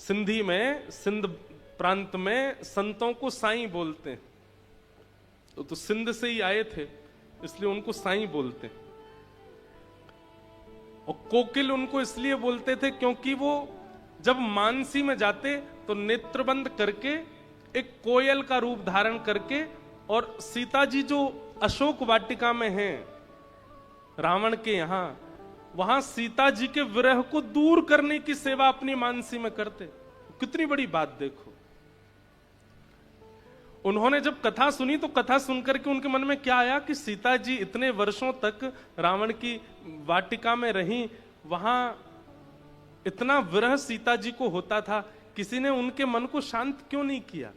सिंधी में, सिंध प्रांत में संतों को साईं बोलते हैं, तो सिंध से ही आए थे इसलिए उनको साईं बोलते हैं। और कोकिल उनको इसलिए बोलते थे क्योंकि वो जब मानसी में जाते तो नेत्रबंद करके एक कोयल का रूप धारण करके, और सीता जी जो अशोक वाटिका में हैं रावण के यहां, वहां सीता जी के विरह को दूर करने की सेवा अपनी मानसी में करते। कितनी बड़ी बात देखो। उन्होंने जब कथा सुनी तो कथा सुनकर के उनके मन में क्या आया कि सीता जी इतने वर्षों तक रावण की वाटिका में रहीं, वहां इतना विरह सीता जी को होता था, किसी ने उनके मन को शांत क्यों नहीं किया।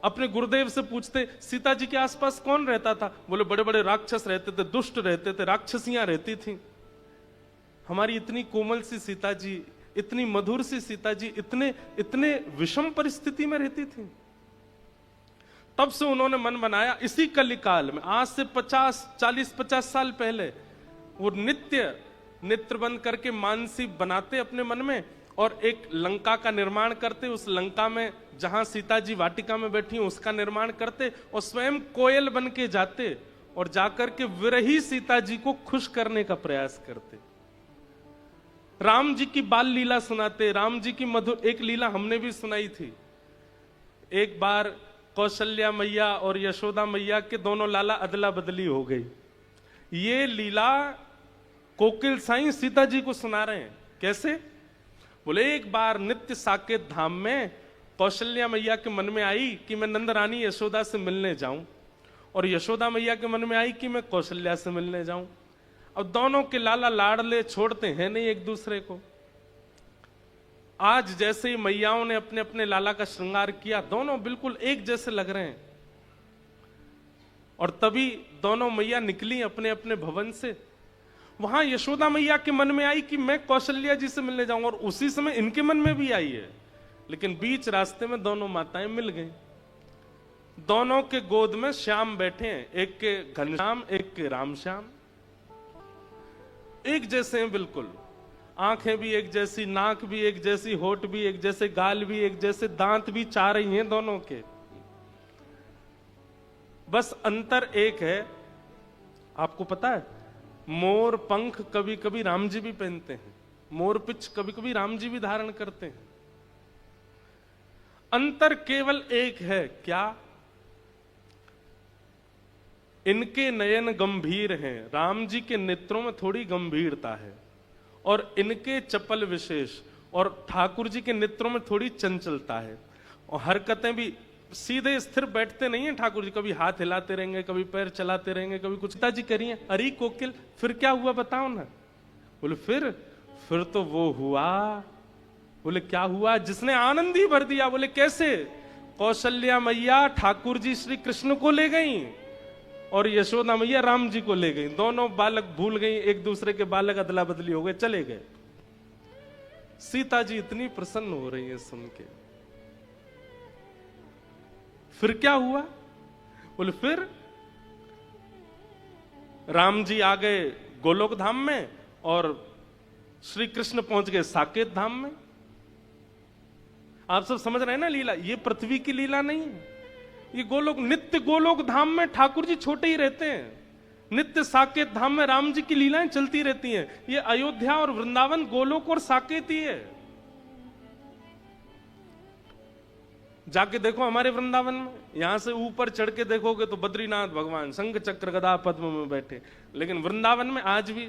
अपने गुरुदेव से पूछते सीता जी के आसपास कौन रहता था, बोले बड़े बड़े राक्षस रहते थे, दुष्ट रहते थे, राक्षसियां रहती थी। हमारी इतनी कोमल सी सीता जी, इतनी मधुर सी सीता जी इतने इतने विषम परिस्थिति में रहती थी। तब से उन्होंने मन बनाया, इसी कलिकाल में आज से 40-50 साल पहले वो नित्य नेत्रबंद करके मानसी बनाते अपने मन में, और एक लंका का निर्माण करते, उस लंका में जहां सीता जी वाटिका में बैठी उसका निर्माण करते, और स्वयं कोयल बन के जाते और जाकर के विरही सीता जी को खुश करने का प्रयास करते। राम जी की बाल लीला सुनाते, राम जी की मधुर एक लीला हमने भी सुनाई थी। एक बार कौशल्या मैया और यशोदा मैया के दोनों लाला अदला बदली हो गई। ये लीला कोकिल साईं सीता जी को सुना रहे हैं। कैसे? बोले एक बार नित्य साकेत धाम में कौशल्या मैया के मन में आई कि मैं नंद रानी यशोदा से मिलने जाऊं, और यशोदा मैया के मन में आई कि मैं कौशल्या से मिलने जाऊं। अब दोनों के लाला लाडले छोड़ते हैं नहीं एक दूसरे को। आज जैसे ही मैयाओं ने अपने अपने लाला का श्रृंगार किया, दोनों बिल्कुल एक जैसे लग रहे हैं, और तभी दोनों मैया निकली अपने अपने भवन से। वहां यशोदा मैया के मन में आई कि मैं कौशल्या जी से मिलने जाऊंगा, और उसी समय इनके मन में भी आई है, लेकिन बीच रास्ते में दोनों माताएं मिल गईं। दोनों के गोद में श्याम बैठे हैं, एक के घनश्याम एक के रामश्याम, एक जैसे हैं बिल्कुल। आंखें भी एक जैसी, नाक भी एक जैसी, होठ भी एक जैसे, गाल भी एक जैसे, दांत भी चार ही हैं दोनों के। बस अंतर एक है, आपको पता है, मोर पंख कभी कभी राम जी भी पहनते हैं, मोर पिच कभी कभी राम जी भी धारण करते हैं। अंतर केवल एक है, क्या? इनके नयन गंभीर हैं, राम जी के नेत्रों में थोड़ी गंभीरता है, और इनके चपल विशेष, और ठाकुर जी के नेत्रों में थोड़ी चंचलता है, और हरकतें भी सीधे स्थिर बैठते नहीं है ठाकुर जी, कभी हाथ हिलाते रहेंगे, कभी पैर चलाते रहेंगे, कभी कुछ। पिताजी करिए, अरे कोकिल फिर क्या हुआ बताओ ना। बोले फिर तो वो हुआ। बोले क्या हुआ? जिसने आनंद ही भर दिया। बोले कैसे? कौशल्या मैया ठाकुर जी श्री कृष्ण को ले गई, और यशोदा मैया राम जी को ले गई। दोनों बालक भूल गई एक दूसरे के, बालक अदला बदली हो गए, चले गए। सीता जी इतनी प्रसन्न हो रही है सुन के। फिर क्या हुआ? बोले फिर राम जी आ गए गोलोक धाम में, और श्री कृष्ण पहुंच गए साकेत धाम में। आप सब समझ रहे हैं ना लीला? ये पृथ्वी की लीला नहीं है, ये गोलोक, नित्य गोलोक धाम में ठाकुर जी छोटे ही रहते हैं, नित्य साकेत धाम में राम जी की लीलाएं चलती रहती हैं। ये अयोध्या और वृंदावन गोलोक और साकेत ही है। जाके देखो हमारे वृंदावन में, यहां से ऊपर चढ़ के देखोगे तो बद्रीनाथ भगवान शंख चक्र गदा पद्म में बैठे, लेकिन वृंदावन में आज भी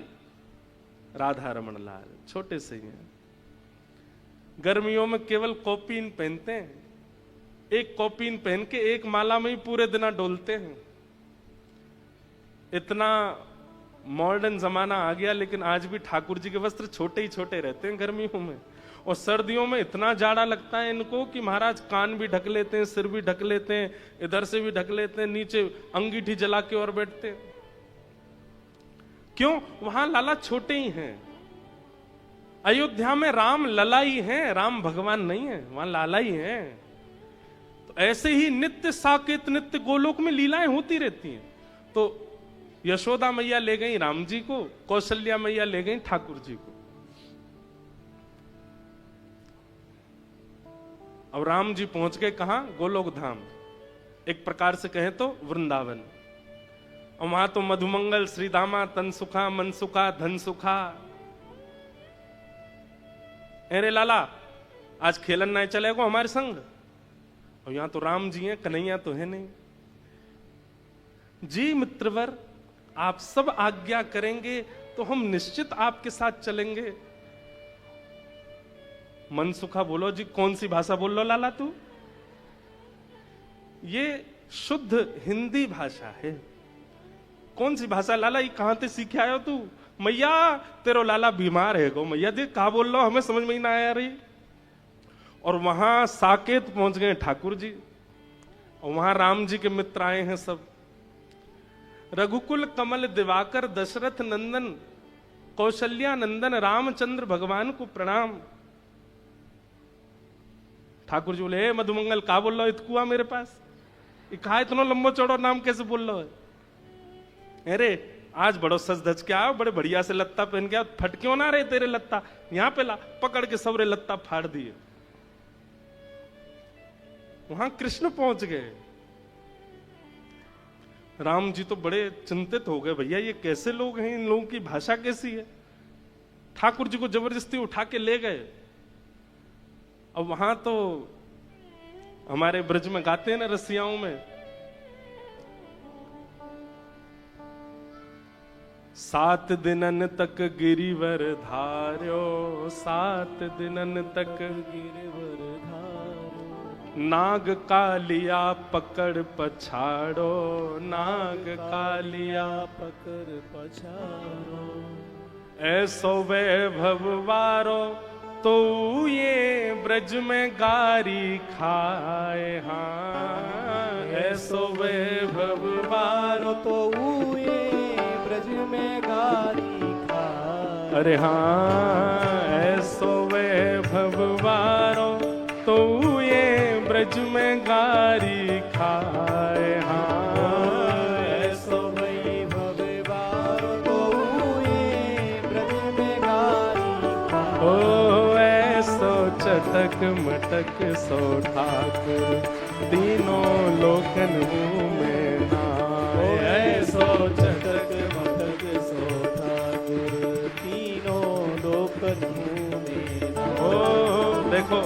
राधा रमण लाल छोटे से ही हैं। गर्मियों में केवल कॉपीन पहनते हैं, एक कॉपीन पहन के एक माला में ही पूरे दिन डोलते हैं। इतना मॉडर्न जमाना आ गया, लेकिन आज भी ठाकुर जी के वस्त्र छोटे ही छोटे रहते हैं गर्मियों में। और सर्दियों में इतना जाड़ा लगता है इनको कि महाराज कान भी ढक लेते हैं, सिर भी ढक लेते हैं, इधर से भी ढक लेते हैं, नीचे अंगीठी जला के और बैठते हैं। क्यों? वहां लाला छोटे ही हैं। अयोध्या में राम लला ही हैं, राम भगवान नहीं है, वहां लाला ही हैं। तो ऐसे ही नित्य साकेत, नित्य गोलोक में लीलाएं होती रहती हैं। तो यशोदा मैया ले गई राम जी को, कौशल्या मैया ले गई ठाकुर जी को। और राम जी पहुंच गए कहां? गोलोक धाम, एक प्रकार से कहें तो वृंदावन। और वहां तो मधुमंगल, श्रीदामा, तन सुखा, मन सुखा, धन सुखा। अरे लाला, आज खेलन नहीं चलेगा हमारे संग? और यहां तो राम जी हैं, कन्हैया तो है नहीं। जी मित्रवर, आप सब आज्ञा करेंगे तो हम निश्चित आपके साथ चलेंगे। मन सुखा बोलो जी, कौन सी भाषा बोल लो लाला तू? ये शुद्ध हिंदी भाषा है। कौन सी भाषा लाला, ये कहां से सीखे आयो तू? मैया तेरो लाला बीमार है गो, मैया देख कहा बोल लो, हमें समझ में ही ना आ रही। और वहां साकेत पहुंच गए ठाकुर जी, और वहां राम जी के मित्र आए हैं सब। रघुकुल कमल दिवाकर दशरथ नंदन कौशल्या नंदन रामचंद्र भगवान को प्रणाम। ठाकुर जी बोले, मधुमंगल का बोल रहा इतकुआ मेरे पास? ये कहा इतना लंबो चौड़ो नाम कैसे बोल रहा है? अरे आज बड़ो सज धज के आओ, बड़े बढ़िया से लत्ता पहन के आओ, फट क्यों ना रहे तेरे लत्ता? यहां पे ला, पकड़ के सबरे लत्ता फाड़ दिए। वहां कृष्ण पहुंच गए। राम जी तो बड़े चिंतित हो गए, भैया ये कैसे लोग हैं, इन लोगों की भाषा कैसी है? ठाकुर जी को जबरदस्ती उठा के ले गए। अब वहां तो हमारे ब्रज में गाते हैं ना रसियाओं में, सात दिनन तक गिरिवर धार्यो, सात दिनन तक गिरिवर धार्यो, नाग कालिया पकड़ पछाड़ो, नाग कालिया पकड़ पछाड़ो, ऐसो वैभव वारो तो ये ब्रज में गारी खाए। हाँ ऐसो वैभव वारो तो ये ब्रज में गारी खाए। अरे हाँ ऐसो वैभव वारो तो ये ब्रज में गारी खाए। हाँ ऐसो वैभव वारो तो ये ब्रज में गारी खाए। चटक मटक सो ठाकुर तीनों लोकन में नाए। ऐसो चटक मटक सो ठाकुर तीनों लोकन में नाए। ओ देखो,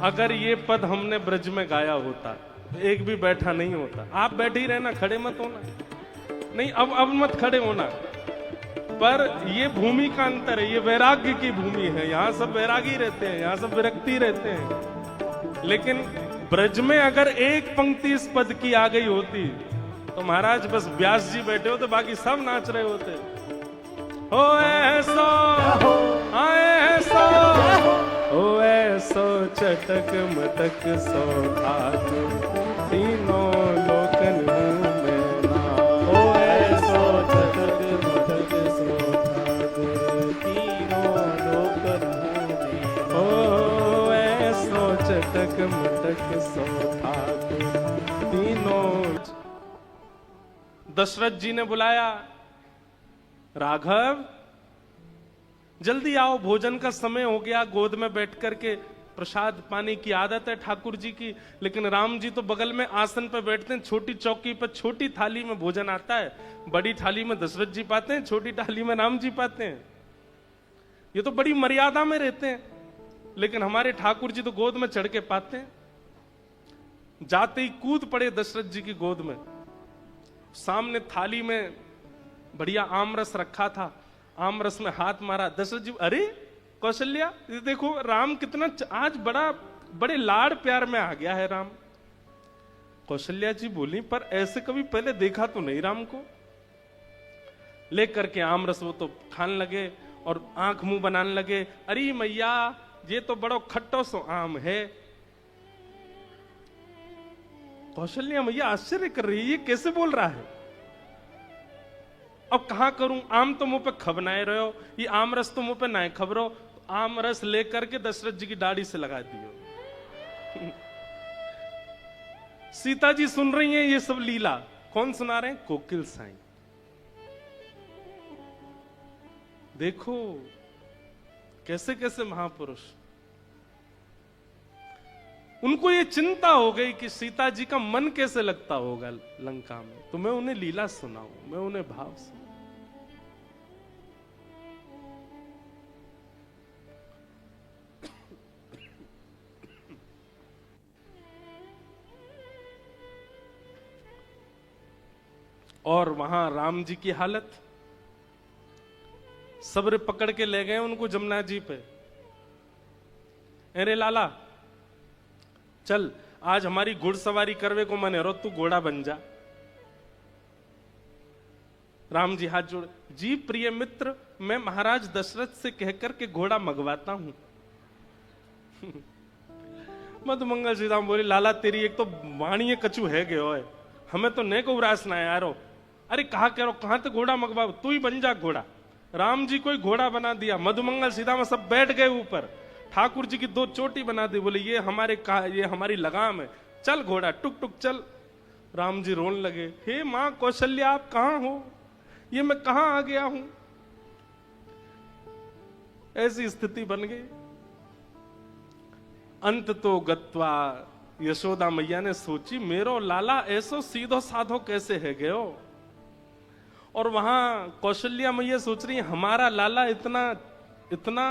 अगर ये पद हमने ब्रज में गाया होता, एक भी बैठा नहीं होता। आप बैठे ही रहना, खड़े मत होना। नहीं अब मत खड़े होना। पर ये भूमि का अंतर है, ये वैराग्य की भूमि है। यहाँ सब वैरागी रहते हैं, यहाँ सब विरक्ति रहते हैं। लेकिन ब्रज में अगर एक पंक्ति इस पद की आ गई होती तो महाराज बस व्यास जी बैठे होते, बाकी सब नाच रहे होते। हो ऐसो ऐसो हो ऐसो चटक मटक सो ठाकुर तीनों लोकन में नाए। हो ऐसो चटक मटक सो ठाकुर तीनों लोकन में। हो ऐसो चटक मटक सो ठाकुर तीनों। दशरथ जी ने बुलाया, राघव जल्दी आओ, भोजन का समय हो गया। गोद में बैठ करके प्रसाद पाने की आदत है ठाकुर जी की, लेकिन राम जी तो बगल में आसन पर बैठते हैं, छोटी चौकी पर छोटी थाली में भोजन आता है। बड़ी थाली में दशरथ जी पाते हैं, छोटी थाली में राम जी पाते हैं। ये तो बड़ी मर्यादा में रहते हैं, लेकिन हमारे ठाकुर जी तो गोद में चढ़ के पाते हैं। जाते ही कूद पड़े दशरथ जी की गोद में। सामने थाली में बढ़िया आमरस रखा था, आमरस में हाथ मारा। दशरथ जी, अरे कौशल्या देखो राम कितना आज बड़े लाड़ प्यार में आ गया है राम। कौशल्या जी बोली, पर ऐसे कभी पहले देखा तो नहीं राम को। लेकर के आमरस वो तो खाने लगे और आंख मुंह बनाने लगे। अरे मैया ये तो बड़ो खट्टो सो आम है। कौशल्या मैया आश्चर्य कर रही है, ये कैसे बोल रहा है। अब कहां करूं, आम तो मुंह पे खबनाए रहे हो, ये आम रस तो मुंह पे ना खबरो। आम रस लेकर के दशरथ जी की दाढ़ी से लगा दियो। सीता जी सुन रही हैं ये सब लीला। कौन सुना रहे हैं? कोकिल साईं। देखो कैसे कैसे महापुरुष। उनको ये चिंता हो गई कि सीता जी का मन कैसे लगता होगा लंका में, तो मैं उन्हें लीला सुनाऊं, मैं उन्हें भाव सुनाऊं। और वहां राम जी की हालत, सब्र पकड़ के ले गए उनको जमुना जी पे। अरे लाला चल, आज हमारी घुड़सवारी करवे को मन है, तू घोड़ा बन जा। राम जी हाथ जोड़, जी प्रिय मित्र, मैं महाराज दशरथ से कहकर के घोड़ा मंगवाता हूं। मधुमंगल श्रीराम बोले, लाला तेरी एक तो वाणी कछु है गयो है, हमें तो ने को उरास ना यारो। अरे कहा कह रो, कहां तो घोड़ा मंगवा, तू ही बन जा घोड़ा। राम जी को घोड़ा बना दिया, मधुमंगल सीधा सब बैठ गए ऊपर, ठाकुर जी की 2 चोटी बना दी, बोले ये हमारी लगाम है, चल घोड़ा टुक टुक चल। राम जी रोने लगे, हे मां कौशल्या आप कहां हो, ये मैं कहां आ गया हूं। ऐसी स्थिति बन गई। अंत तो गत्वा यशोदा मैया ने सोची, मेरो लाला ऐसो सीधो साधो कैसे है गयो। और वहां कौशल्या मैया सोच रही, हमारा लाला इतना इतना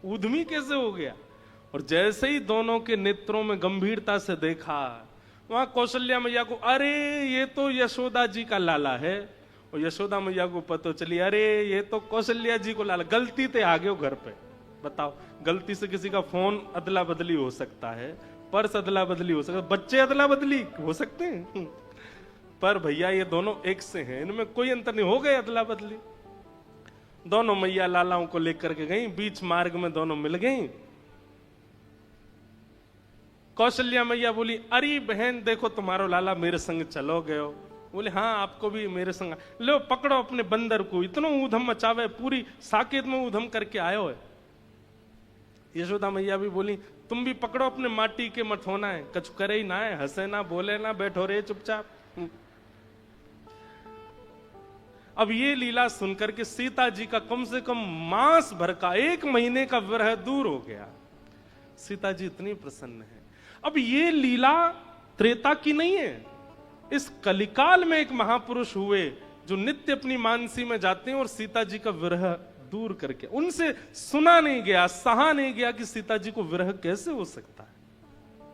उद्यमी कैसे हो गया। और जैसे ही दोनों के नेत्रों में गंभीरता से देखा, वहां कौशल्या मैया को, अरे ये तो यशोदा जी का लाला है। और यशोदा मैया को पता चली, अरे ये तो कौशल्या जी को लाला, गलती ते आ गए घर पे। बताओ, गलती से किसी का फोन अदला बदली हो सकता है, पर्स अदला बदली हो सकता है, बच्चे अदला बदली हो सकते हैं, पर भैया ये दोनों एक से हैं, इनमें कोई अंतर नहीं, हो गए अदला बदली। दोनों मैया लालाओं को लेकर के गई, बीच मार्ग में दोनों मिल गई। कौशल्या मैया बोली, अरे बहन देखो तुम्हारो लाला मेरे संग चलो गयो। बोले हाँ आपको भी मेरे संग, लो पकड़ो अपने बंदर को, इतना ऊधम मचावे, पूरी साकेत में ऊधम करके आयो है। यशोदा मैया भी बोली, तुम भी पकड़ो अपने माटी के मठोना है, कछु करे ही ना है, हंसे ना बोले ना, बैठो रे चुपचाप। अब ये लीला सुनकर के सीता जी का कम से कम मास भर का 1 महीने का विरह दूर हो गया। सीता जी इतनी प्रसन्न है। अब ये लीला त्रेता की नहीं है, इस कलिकाल में एक महापुरुष हुए जो नित्य अपनी मानसी में जाते हैं और सीता जी का विरह दूर करके, उनसे सुना नहीं गया, सहा नहीं गया कि सीता जी को विरह कैसे हो सकता है।